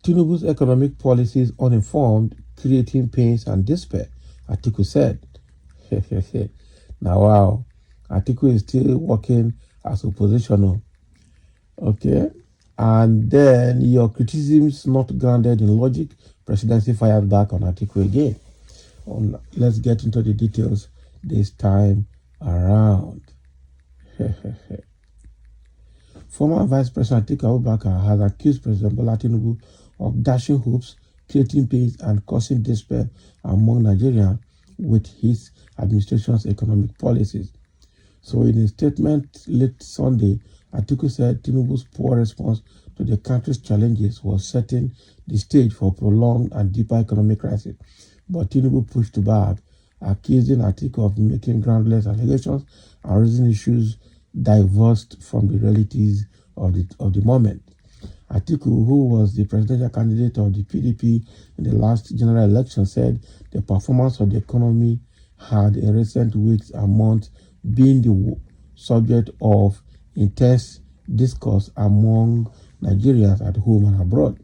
Tinubu's economic policies uninformed, creating pains and despair, Atiku said. Now, wow, Atiku is still working as oppositional. Okay. And then your criticisms not grounded in logic, presidency fired back on Atiku again. Let's get into the details this time around. Former Vice President Atiku Abubakar has accused President Bola Tinubu of dashing hopes, creating pains, and causing despair among Nigerians with his administration's economic policies. So, in a statement late Sunday, Atiku said Tinubu's poor response to the country's challenges was setting the stage for prolonged and deeper economic crisis. But Tinubu pushed back, accusing Atiku of making groundless allegations and raising issues divorced from the realities of the moment. Atiku, who was the presidential candidate of the PDP in the last general election, said the performance of the economy had in recent weeks and months been the subject of intense discourse among Nigerians at home and abroad.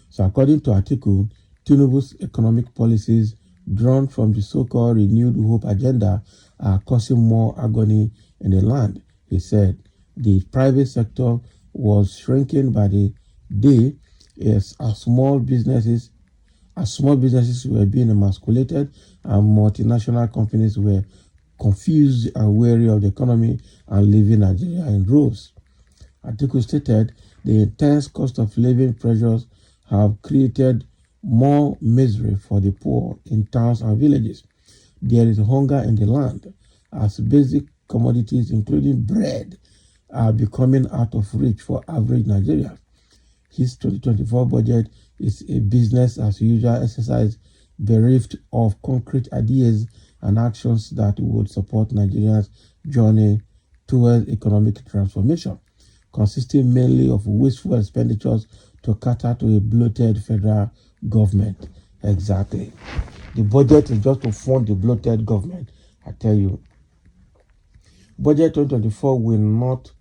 So according to Atiku, Tinubu's economic policies drawn from the so-called renewed hope agenda are causing more agony in the land. He said the private sector was shrinking by the day as small businesses were being emasculated and multinational companies were confused and wary of the economy and leaving Nigeria in droves. Atiku stated the intense cost of living pressures have created more misery for the poor in towns and villages. There is hunger in the land as basic commodities, including bread, are becoming out of reach for average Nigerians. His 2024 budget is a business as usual exercise bereft of concrete ideas and actions that would support Nigeria's journey towards economic transformation, consisting mainly of wasteful expenditures to cater to a bloated federal government. Exactly. The budget is just to fund the bloated government, I tell you. Budget 2024 will not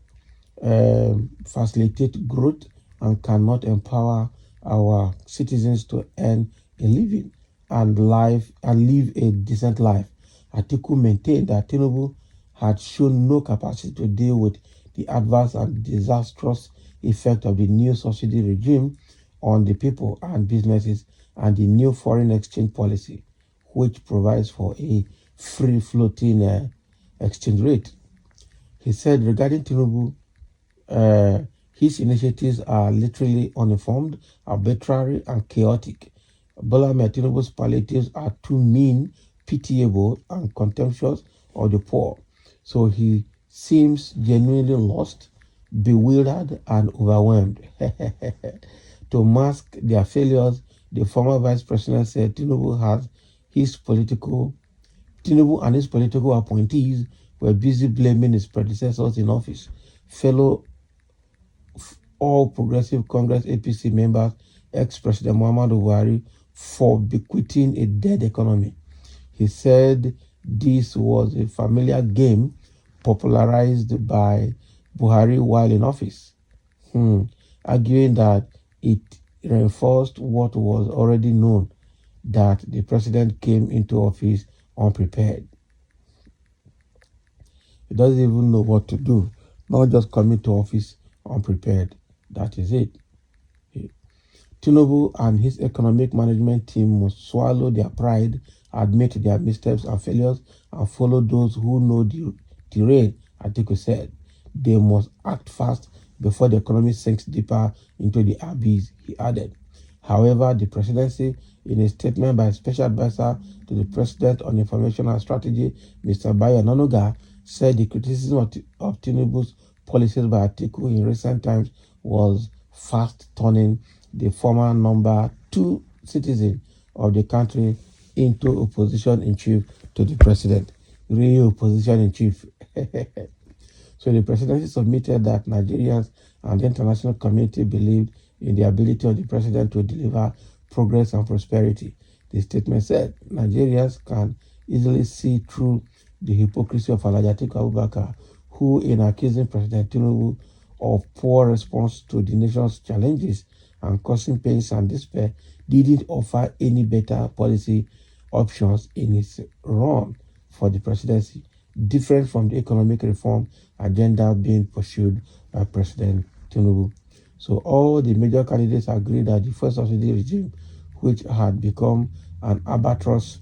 facilitate growth and cannot empower our citizens to earn a living and live a decent life. Atiku maintained that Tinubu had shown no capacity to deal with the adverse and disastrous effect of the new subsidy regime on the people and businesses and the new foreign exchange policy, which provides for a free floating exchange rate. He said regarding Tinubu, his initiatives are literally uninformed, arbitrary, and chaotic. Bola Tinubu's palliatives are too mean, pitiable, and contemptuous of the poor. So he seems genuinely lost, bewildered, and overwhelmed. To mask their failures, the former vice president said Tinubu and his political appointees were busy blaming his predecessors in office, fellow All Progressive Congress APC members, ex-President Muhammadu Buhari, for bequeathing a dead economy. He said this was a familiar game popularized by Buhari while in office, arguing that it reinforced what was already known, that the president came into office unprepared. He doesn't even know what to do, not just coming to office unprepared. That is it. Tinubu and his economic management team must swallow their pride, admit their missteps and failures, and follow those who know the terrain, Atiku said. They must act fast before the economy sinks deeper into the abyss, he added. However, the presidency, in a statement by Special Advisor to the President on Information and Strategy, Mr. Bayo Onanuga, said the criticism of Tinubu's policies by Atiku in recent times was fast turning the former number 2 citizen of the country into opposition in chief to the president. Real opposition in chief. So the presidency submitted that Nigerians and the international community believed in the ability of the president to deliver progress and prosperity. The statement said Nigerians can easily see through the hypocrisy of Atiku Abubakar, who, in accusing President Tinubu of poor response to the nation's challenges, and causing pains and despair, didn't offer any better policy options in his run for the presidency, different from the economic reform agenda being pursued by President Tinubu. So all the major candidates agreed that the first subsidy regime, which had become an albatross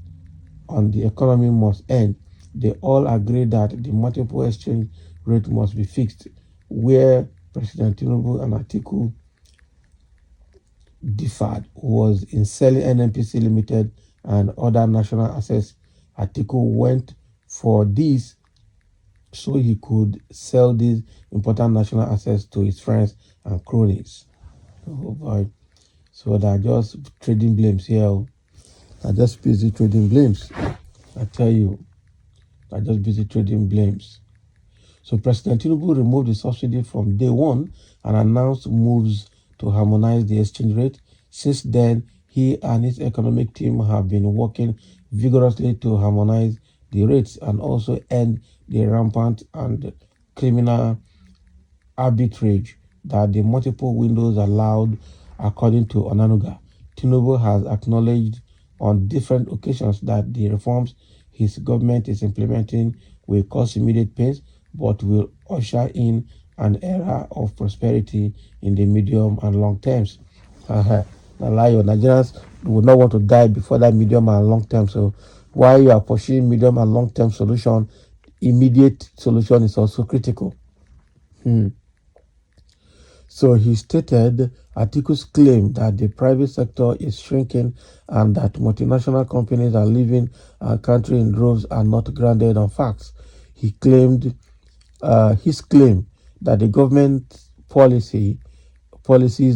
on the economy, must end. They all agree that the multiple exchange rate must be fixed, where President Tinubu and Atiku differed was in selling NNPC Limited and other national assets. Atiku went for this so he could sell these important national assets to his friends and cronies. Oh boy. So they're just trading blames here. They're just busy trading blames. I tell you, they're just busy trading blames. So President Tinubu removed the subsidy from day one and announced moves to harmonize the exchange rate. Since then, he and his economic team have been working vigorously to harmonize the rates and also end the rampant and criminal arbitrage that the multiple windows allowed, according to Onanuga. Tinubu has acknowledged on different occasions that the reforms his government is implementing will cause immediate pains, but will usher in an era of prosperity in the medium and long terms. Nigerians would not want to die before that medium and long term. So while you are pursuing medium and long term solution, immediate solution is also critical. So he stated Atiku's claim that the private sector is shrinking and that multinational companies are leaving our country in droves are not grounded on facts. He claimed his claim that the government policies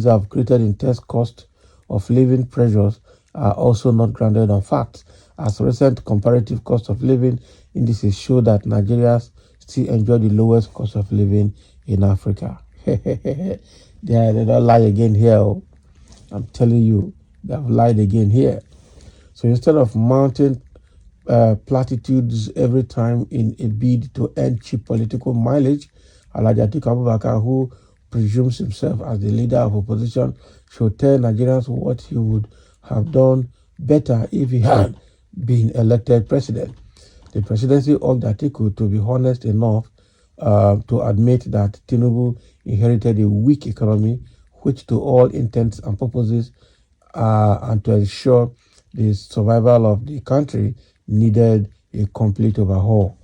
have created intense cost of living pressures are also not grounded on facts, as recent comparative cost of living indices show that Nigerians still enjoy the lowest cost of living in Africa. they don't lie again here. Oh. I'm telling you, they've lied again here. So instead of mounting platitudes every time in a bid to earn cheap political mileage, Alhaji Atiku Abubakar, who presumes himself as the leader of opposition, should tell Nigerians what he would have done better if he had been elected president. The presidency urged Atiku to be honest enough to admit that Tinubu inherited a weak economy, which to all intents and purposes and to ensure the survival of the country needed a complete overhaul.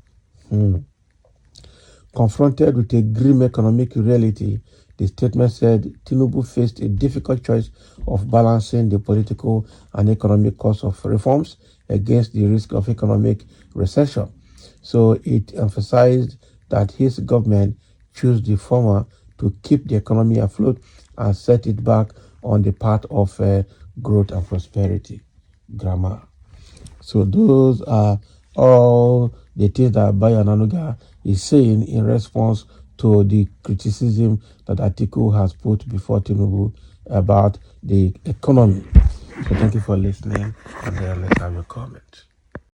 Confronted with a grim economic reality, the statement said Tinubu faced a difficult choice of balancing the political and economic costs of reforms against the risk of economic recession. So it emphasized that his government chose the former to keep the economy afloat and set it back on the path of growth and prosperity. Grammar. So those are all the things that Bayo Nanuga is saying in response to the criticism that Atiku has put before Tinubu about the economy. So thank you for listening, and let's have your comment.